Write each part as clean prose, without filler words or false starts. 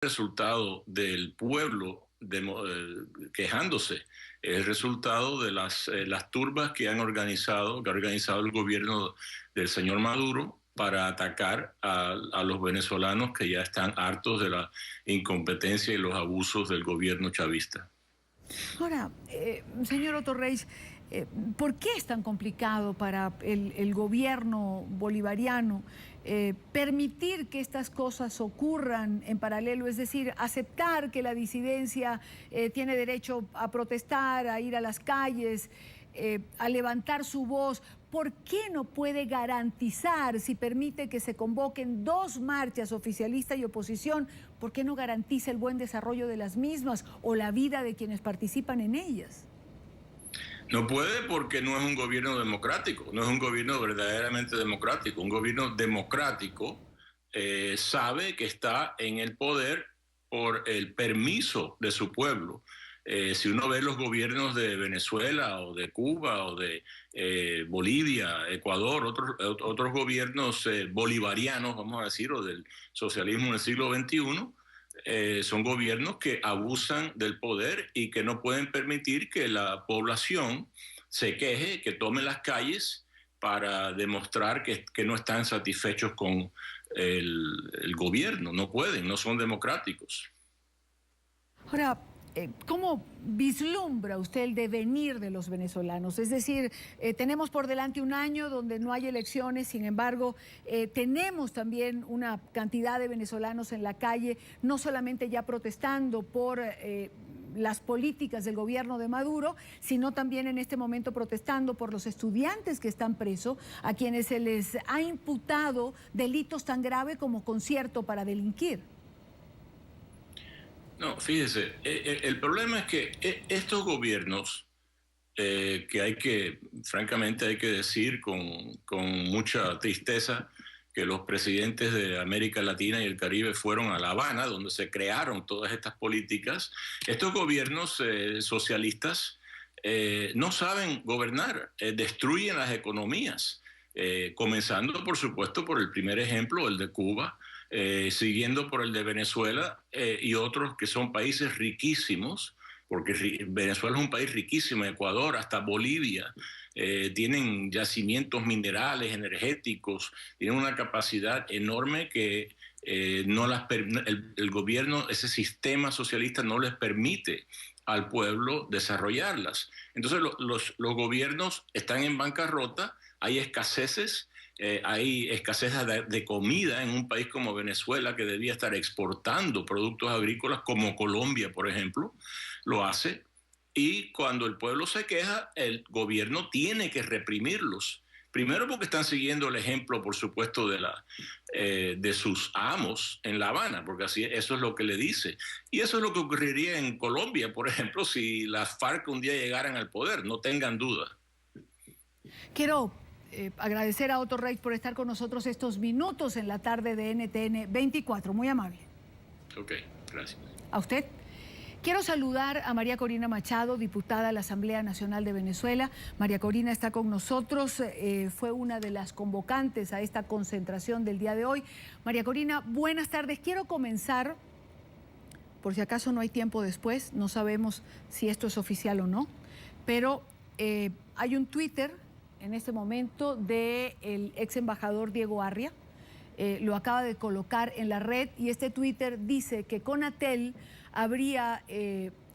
resultado del pueblo quejándose, es el resultado de las turbas que ha organizado el gobierno del señor Maduro para atacar a los venezolanos que ya están hartos de la incompetencia y los abusos del gobierno chavista. Ahora, señor Otorreyes, ¿por qué es tan complicado para el gobierno bolivariano permitir que estas cosas ocurran en paralelo? Es decir, aceptar que la disidencia tiene derecho a protestar, a ir a las calles, a levantar su voz. ¿Por qué no puede garantizar, si permite que se convoquen dos marchas, oficialista y oposición, por qué no garantiza el buen desarrollo de las mismas o la vida de quienes participan en ellas? No puede porque no es un gobierno democrático, no es un gobierno verdaderamente democrático. Un gobierno democrático sabe que está en el poder por el permiso de su pueblo. Si uno ve los gobiernos de Venezuela o de Cuba o de Bolivia, Ecuador, otros gobiernos bolivarianos, vamos a decir, o del socialismo en el siglo XXI, son gobiernos que abusan del poder y que no pueden permitir que la población se queje, que tome las calles para demostrar que no están satisfechos con el gobierno. No pueden, no son democráticos. Ahora, ¿cómo vislumbra usted el devenir de los venezolanos? Es decir, tenemos por delante un año donde no hay elecciones, sin embargo, tenemos también una cantidad de venezolanos en la calle, no solamente ya protestando por las políticas del gobierno de Maduro, sino también en este momento protestando por los estudiantes que están presos, a quienes se les ha imputado delitos tan graves como concierto para delinquir. No, fíjese, el problema es que estos gobiernos, francamente hay que decir con mucha tristeza, que los presidentes de América Latina y el Caribe fueron a La Habana, donde se crearon todas estas políticas. Estos gobiernos socialistas no saben gobernar, destruyen las economías, comenzando, por supuesto, por el primer ejemplo, el de Cuba, siguiendo por el de Venezuela y otros que son países riquísimos, porque Venezuela es un país riquísimo, Ecuador, hasta Bolivia, tienen yacimientos minerales, energéticos, tienen una capacidad enorme que el gobierno, ese sistema socialista no les permite al pueblo desarrollarlas. Entonces los gobiernos están en bancarrota, hay escaseces. Hay escasez de comida en un país como Venezuela, que debía estar exportando productos agrícolas, como Colombia, por ejemplo, lo hace. Y cuando el pueblo se queja, el gobierno tiene que reprimirlos. Primero porque están siguiendo el ejemplo, por supuesto, de sus amos en La Habana, porque así eso es lo que le dice. Y eso es lo que ocurriría en Colombia, por ejemplo, si las FARC un día llegaran al poder, no tengan duda. Quiero agradecer a Otorreyes por estar con nosotros estos minutos en la tarde de NTN 24. Muy amable. Ok, gracias. A usted. Quiero saludar a María Corina Machado, diputada de la Asamblea Nacional de Venezuela. María Corina está con nosotros, fue una de las convocantes a esta concentración del día de hoy. María Corina, buenas tardes. Quiero comenzar, por si acaso no hay tiempo después, no sabemos si esto es oficial o no, pero hay un Twitter en este momento del ex embajador Diego Arria, lo acaba de colocar en la red, y este Twitter dice que Conatel habría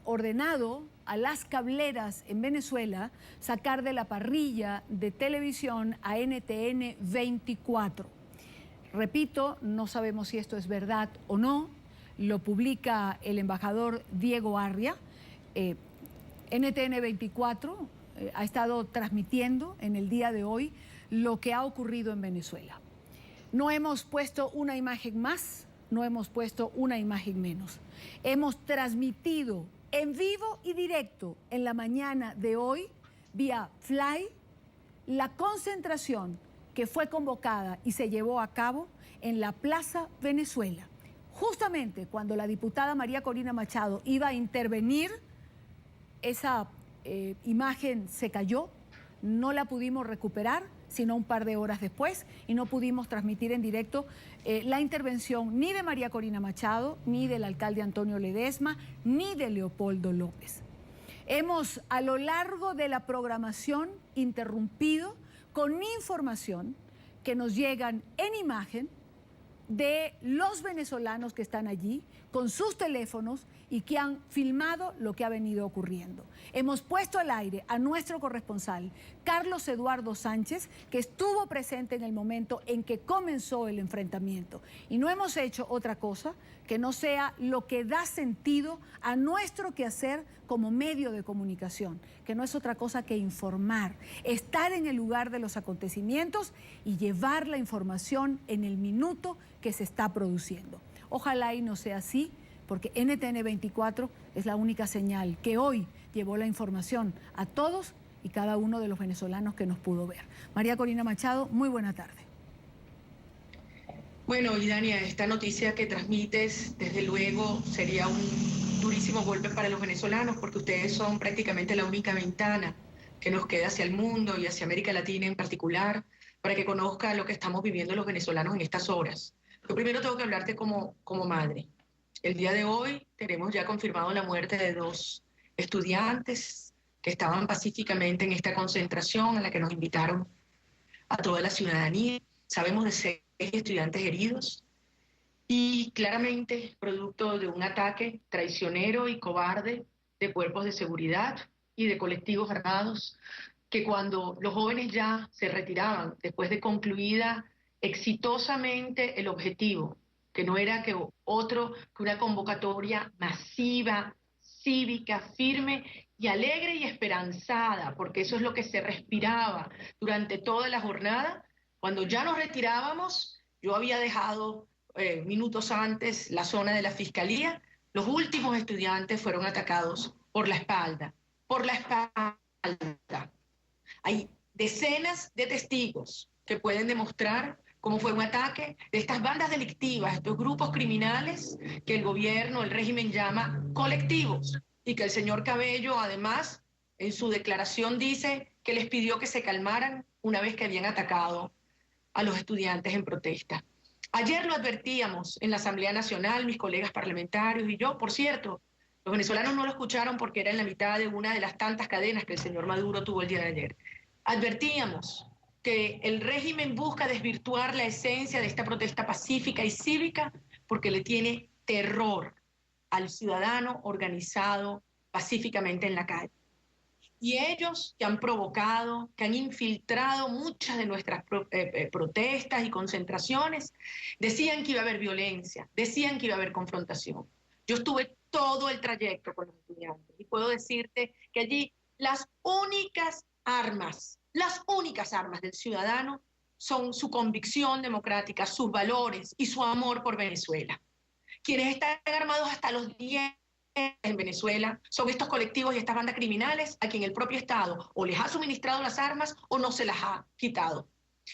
ordenado a las cableras en Venezuela sacar de la parrilla de televisión a NTN 24. Repito, no sabemos si esto es verdad o no, lo publica el embajador Diego Arria. NTN 24 ha estado transmitiendo en el día de hoy lo que ha ocurrido en Venezuela. No hemos puesto una imagen más, no hemos puesto una imagen menos. Hemos transmitido en vivo y directo en la mañana de hoy, vía Fly, la concentración que fue convocada y se llevó a cabo en la Plaza Venezuela. Justamente cuando la diputada María Corina Machado iba a intervenir, esa imagen se cayó, no la pudimos recuperar. sino un par de horas después, y no pudimos transmitir en directo la intervención ni de María Corina Machado, ni del alcalde Antonio Ledesma, ni de Leopoldo López. Hemos, a lo largo de la programación, interrumpido con información que nos llegan en imagen de los venezolanos que están allí con sus teléfonos y que han filmado lo que ha venido ocurriendo. Hemos puesto al aire a nuestro corresponsal, Carlos Eduardo Sánchez, que estuvo presente en el momento en que comenzó el enfrentamiento. Y no hemos hecho otra cosa que no sea lo que da sentido a nuestro quehacer como medio de comunicación, que no es otra cosa que informar, estar en el lugar de los acontecimientos y llevar la información en el minuto que se está produciendo. Ojalá y no sea así, porque NTN 24 es la única señal que hoy llevó la información a todos y cada uno de los venezolanos que nos pudo ver. María Corina Machado, muy buena tarde. Bueno, Idania, esta noticia que transmites, desde luego, sería un durísimo golpe para los venezolanos, porque ustedes son prácticamente la única ventana que nos queda hacia el mundo y hacia América Latina en particular, para que conozca lo que estamos viviendo los venezolanos en estas horas. Yo primero tengo que hablarte como madre. El día de hoy tenemos ya confirmado la muerte de 2 estudiantes que estaban pacíficamente en esta concentración a la que nos invitaron a toda la ciudadanía. Sabemos de 6 estudiantes heridos y claramente producto de un ataque traicionero y cobarde de cuerpos de seguridad y de colectivos armados que cuando los jóvenes ya se retiraban después de concluida exitosamente el objetivo, que no era que una convocatoria masiva, cívica, firme y alegre y esperanzada, porque eso es lo que se respiraba durante toda la jornada. Cuando ya nos retirábamos, yo había dejado minutos antes la zona de la fiscalía, los últimos estudiantes fueron atacados por la espalda, Hay decenas de testigos que pueden demostrar cómo fue un ataque de estas bandas delictivas, estos grupos criminales que el gobierno, el régimen llama colectivos, y que el señor Cabello, además, en su declaración dice que les pidió que se calmaran una vez que habían atacado a los estudiantes en protesta. Ayer lo advertíamos en la Asamblea Nacional, mis colegas parlamentarios y yo, por cierto, los venezolanos no lo escucharon porque era en la mitad de una de las tantas cadenas que el señor Maduro tuvo el día de ayer. Advertíamos que el régimen busca desvirtuar la esencia de esta protesta pacífica y cívica porque le tiene terror al ciudadano organizado pacíficamente en la calle. Y ellos que han provocado, que han infiltrado muchas de nuestras protestas y concentraciones, decían que iba a haber violencia, decían que iba a haber confrontación. Yo estuve todo el trayecto con los estudiantes y puedo decirte que allí las únicas armas del ciudadano son su convicción democrática, sus valores y su amor por Venezuela. Quienes están armados hasta los dientes en Venezuela son estos colectivos y estas bandas criminales a quien el propio Estado o les ha suministrado las armas o no se las ha quitado.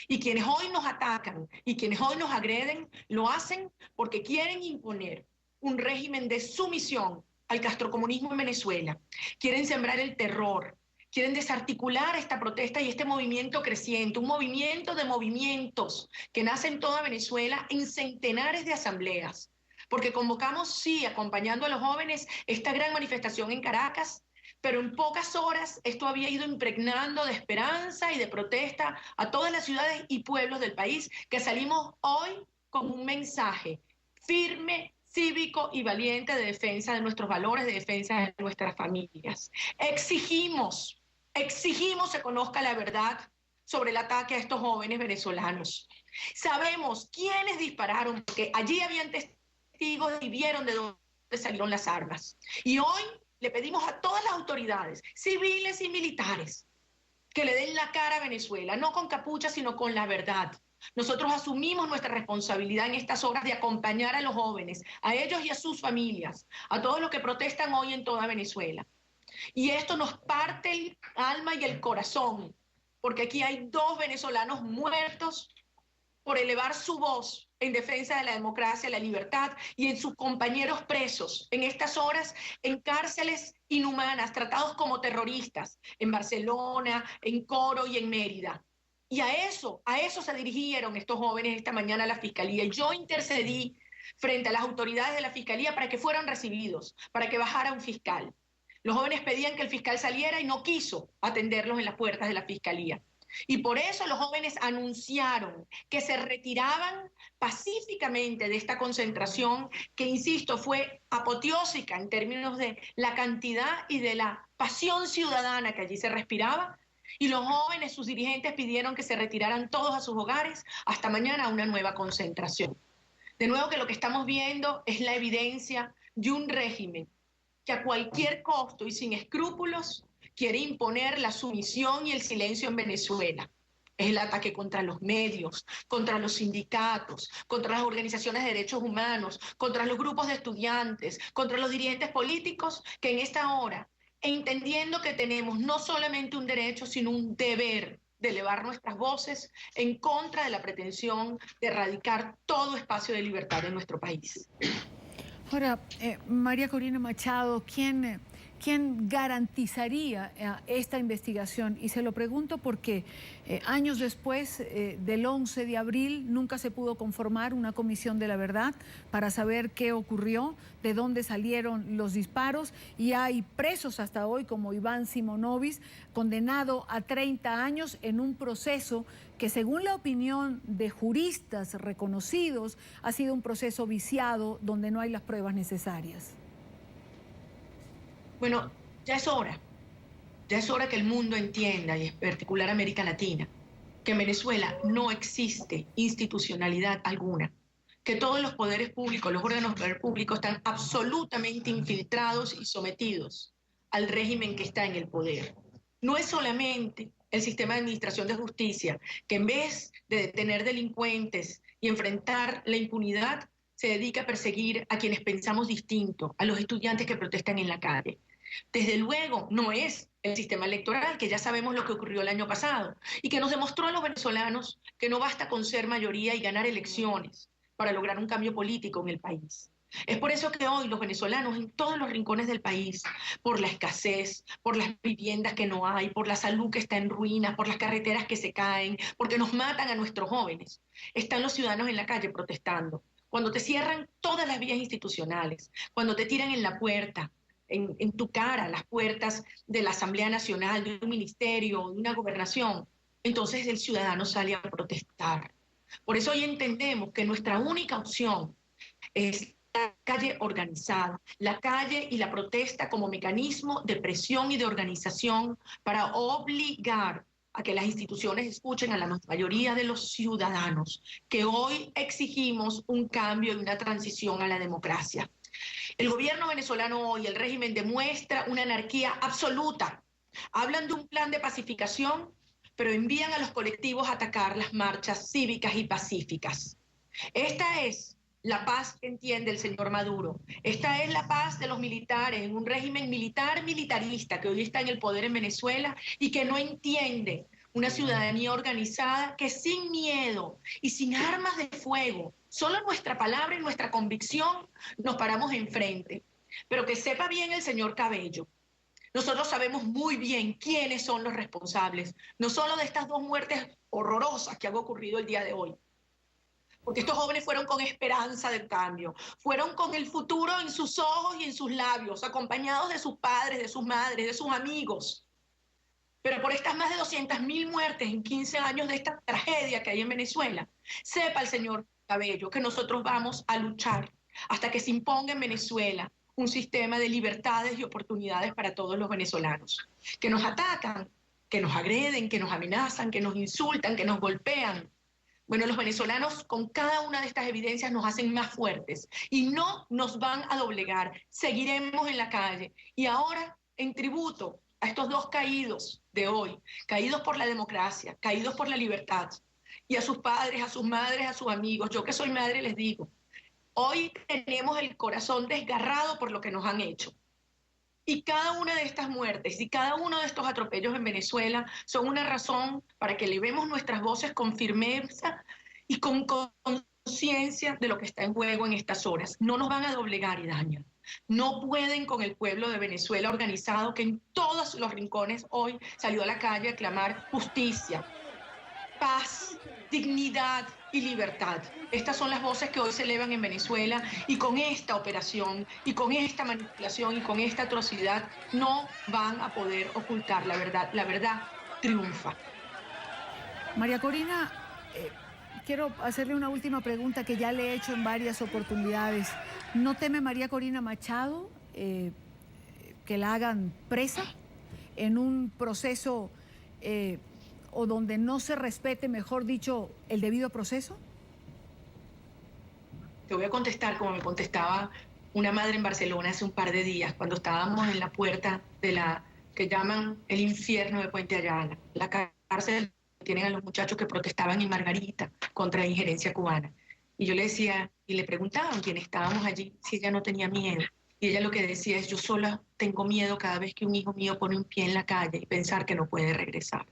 Y quienes hoy nos atacan y quienes hoy nos agreden lo hacen porque quieren imponer un régimen de sumisión al castrocomunismo en Venezuela. Quieren sembrar el terror, quieren desarticular esta protesta y este movimiento creciente, un movimiento de movimientos que nace en toda Venezuela en centenares de asambleas. Porque convocamos, sí, acompañando a los jóvenes, esta gran manifestación en Caracas, pero en pocas horas esto había ido impregnando de esperanza y de protesta a todas las ciudades y pueblos del país, que salimos hoy con un mensaje firme, cívico y valiente de defensa de nuestros valores, de defensa de nuestras familias. Exigimos se conozca la verdad sobre el ataque a estos jóvenes venezolanos. Sabemos quiénes dispararon, porque allí habían testigos y vieron de dónde salieron las armas. Y hoy le pedimos a todas las autoridades, civiles y militares, que le den la cara a Venezuela, no con capucha, sino con la verdad. Nosotros asumimos nuestra responsabilidad en estas horas de acompañar a los jóvenes, a ellos y a sus familias, a todos los que protestan hoy en toda Venezuela. Y esto nos parte el alma y el corazón, porque aquí hay 2 venezolanos muertos por elevar su voz en defensa de la democracia, la libertad, y en sus compañeros presos en estas horas en cárceles inhumanas, tratados como terroristas, en Barcelona, en Coro y en Mérida. Y a eso se dirigieron estos jóvenes esta mañana a la Fiscalía. Yo intercedí frente a las autoridades de la Fiscalía para que fueran recibidos, para que bajara un fiscal. Los jóvenes pedían que el fiscal saliera y no quiso atenderlos en las puertas de la Fiscalía. Y por eso los jóvenes anunciaron que se retiraban pacíficamente de esta concentración que, insisto, fue apoteósica en términos de la cantidad y de la pasión ciudadana que allí se respiraba. Y los jóvenes, sus dirigentes, pidieron que se retiraran todos a sus hogares hasta mañana a una nueva concentración. De nuevo que lo que estamos viendo es la evidencia de un régimen que a cualquier costo y sin escrúpulos quiere imponer la sumisión y el silencio en Venezuela. Es el ataque contra los medios, contra los sindicatos, contra las organizaciones de derechos humanos, contra los grupos de estudiantes, contra los dirigentes políticos que en esta hora, entendiendo que tenemos no solamente un derecho, sino un deber de elevar nuestras voces en contra de la pretensión de erradicar todo espacio de libertad en nuestro país. Ahora, María Corina Machado, ¿quién garantizaría esta investigación? Y se lo pregunto porque años después del 11 de abril nunca se pudo conformar una comisión de la verdad para saber qué ocurrió, de dónde salieron los disparos, y hay presos hasta hoy como Iván Simonovic, condenado a 30 años en un proceso que, según la opinión de juristas reconocidos, ha sido un proceso viciado donde no hay las pruebas necesarias. Bueno, ya es hora que el mundo entienda, y en particular América Latina, que en Venezuela no existe institucionalidad alguna, que todos los poderes públicos, los órganos de poder público están absolutamente infiltrados y sometidos al régimen que está en el poder. No es solamente el sistema de administración de justicia, que en vez de detener delincuentes y enfrentar la impunidad, se dedica a perseguir a quienes pensamos distinto, a los estudiantes que protestan en la calle. Desde luego, no es el sistema electoral, que ya sabemos lo que ocurrió el año pasado y que nos demostró a los venezolanos que no basta con ser mayoría y ganar elecciones para lograr un cambio político en el país. Es por eso que hoy los venezolanos en todos los rincones del país, por la escasez, por las viviendas que no hay, por la salud que está en ruinas, por las carreteras que se caen, porque nos matan a nuestros jóvenes, están los ciudadanos en la calle protestando. Cuando te cierran todas las vías institucionales, cuando te tiran en la puerta, en tu cara, las puertas de la Asamblea Nacional, de un ministerio, de una gobernación, entonces el ciudadano sale a protestar. Por eso hoy entendemos que nuestra única opción es la calle organizada, la calle y la protesta como mecanismo de presión y de organización para obligar a que las instituciones escuchen a la mayoría de los ciudadanos, que hoy exigimos un cambio y una transición a la democracia. El gobierno venezolano hoy, el régimen, demuestra una anarquía absoluta. Hablan de un plan de pacificación, pero envían a los colectivos a atacar las marchas cívicas y pacíficas. Esta es la paz que entiende el señor Maduro. Esta es la paz de los militares en un régimen militarista que hoy está en el poder en Venezuela y que no entiende una ciudadanía organizada que sin miedo y sin armas de fuego, solo nuestra palabra y nuestra convicción nos paramos enfrente. Pero que sepa bien el señor Cabello, nosotros sabemos muy bien quiénes son los responsables, no solo de estas dos muertes horrorosas que han ocurrido el día de hoy, porque estos jóvenes fueron con esperanza del cambio, fueron con el futuro en sus ojos y en sus labios, acompañados de sus padres, de sus madres, de sus amigos. Pero por estas más de 200.000 muertes en 15 años de esta tragedia que hay en Venezuela, sepa el señor Cabello que nosotros vamos a luchar hasta que se imponga en Venezuela un sistema de libertades y oportunidades para todos los venezolanos, que nos atacan, que nos agreden, que nos amenazan, que nos insultan, que nos golpean. Bueno, los venezolanos con cada una de estas evidencias nos hacen más fuertes y no nos van a doblegar. Seguiremos en la calle. Y ahora, en tributo a estos dos caídos de hoy, caídos por la democracia, caídos por la libertad, y a sus padres, a sus madres, a sus amigos, yo que soy madre les digo, hoy tenemos el corazón desgarrado por lo que nos han hecho. Y cada una de estas muertes y cada uno de estos atropellos en Venezuela son una razón para que elevemos nuestras voces con firmeza y con conciencia de lo que está en juego en estas horas. No nos van a doblegar, Idaña. No pueden con el pueblo de Venezuela organizado que en todos los rincones hoy salió a la calle a clamar justicia. paz, dignidad y libertad. Estas son las voces que hoy se elevan en Venezuela, y con esta operación, y con esta manipulación, y con esta atrocidad no van a poder ocultar la verdad. La verdad triunfa. María Corina, quiero hacerle una última pregunta que ya le he hecho en varias oportunidades. ¿No teme María Corina Machado que la hagan presa en un proceso o donde no se respete, mejor dicho, el debido proceso? Te voy a contestar como me contestaba una madre en Barcelona hace un par de días, cuando estábamos en la puerta de la que llaman el infierno de Puente Ayala, la cárcel que tienen a los muchachos que protestaban en Margarita contra la injerencia cubana. Y yo le decía, y le preguntaban quienes estábamos allí, si ella no tenía miedo. Y ella lo que decía es, yo sola tengo miedo cada vez que un hijo mío pone un pie en la calle y pensar que no puede regresar.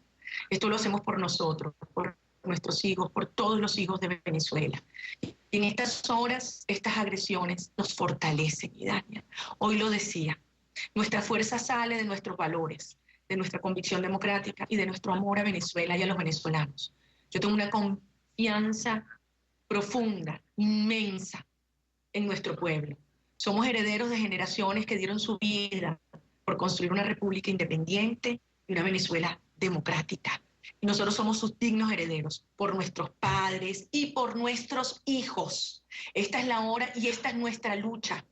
Esto lo hacemos por nosotros, por nuestros hijos, por todos los hijos de Venezuela. Y en estas horas, estas agresiones nos fortalecen y dañan. Hoy lo decía, nuestra fuerza sale de nuestros valores, de nuestra convicción democrática y de nuestro amor a Venezuela y a los venezolanos. Yo tengo una confianza profunda, inmensa en nuestro pueblo. Somos herederos de generaciones que dieron su vida por construir una república independiente y una Venezuela democrática. Y nosotros somos sus dignos herederos, por nuestros padres y por nuestros hijos. Esta es la hora y esta es nuestra lucha.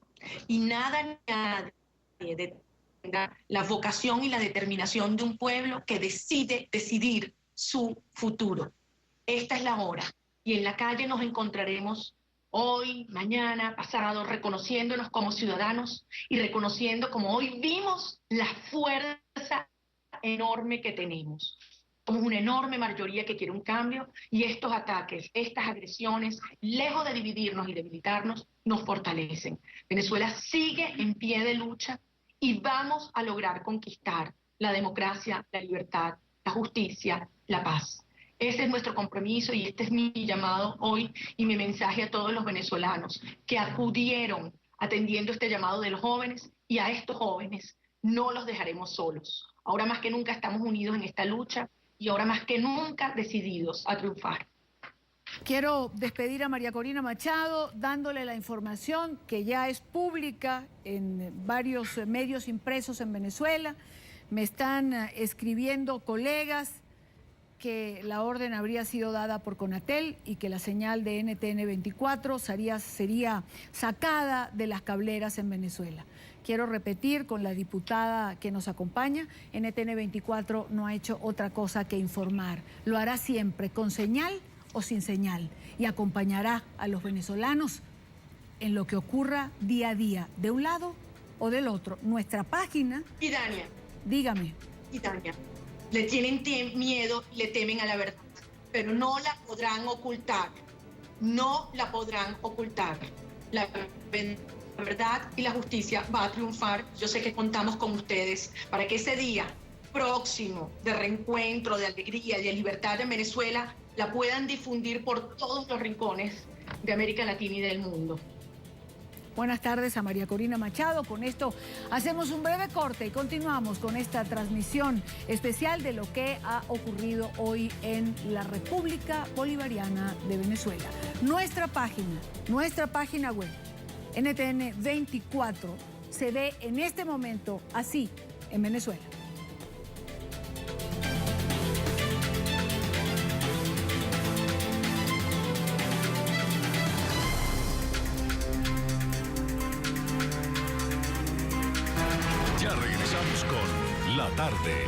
Y nada ni nadie detenga la vocación y la determinación de un pueblo que decide decidir su futuro. Esta es la hora. Y en la calle nos encontraremos hoy, mañana, pasado, reconociéndonos como ciudadanos y reconociendo como hoy vimos la fuerza enorme que tenemos. Somos una enorme mayoría que quiere un cambio, y estos ataques, estas agresiones, lejos de dividirnos y debilitarnos, nos fortalecen. Venezuela sigue en pie de lucha y vamos a lograr conquistar la democracia, la libertad, la justicia, la paz. Ese es nuestro compromiso y este es mi llamado hoy y mi mensaje a todos los venezolanos que acudieron atendiendo este llamado de los jóvenes, y a estos jóvenes no los dejaremos solos. Ahora más que nunca estamos unidos en esta lucha y ahora más que nunca decididos a triunfar. Quiero despedir a María Corina Machado dándole la información que ya es pública en varios medios impresos en Venezuela. Me están escribiendo colegas que la orden habría sido dada por Conatel y que la señal de NTN 24 sería sacada de las cableras en Venezuela. Quiero repetir con la diputada que nos acompaña, NTN 24 no ha hecho otra cosa que informar. Lo hará siempre con señal o sin señal y acompañará a los venezolanos en lo que ocurra día a día, de un lado o del otro. Nuestra página... Y Dania. Dígame. Y Dania. Le tienen miedo, le temen a la verdad, pero no la podrán ocultar. No la podrán ocultar. La verdad y la justicia va a triunfar. Yo sé que contamos con ustedes para que ese día próximo de reencuentro, de alegría y de libertad en Venezuela la puedan difundir por todos los rincones de América Latina y del mundo. Buenas tardes a María Corina Machado. Con esto hacemos un breve corte y continuamos con esta transmisión especial de lo que ha ocurrido hoy en la República Bolivariana de Venezuela. Nuestra página web, NTN 24, se ve en este momento así en Venezuela. Ya regresamos con La Tarde.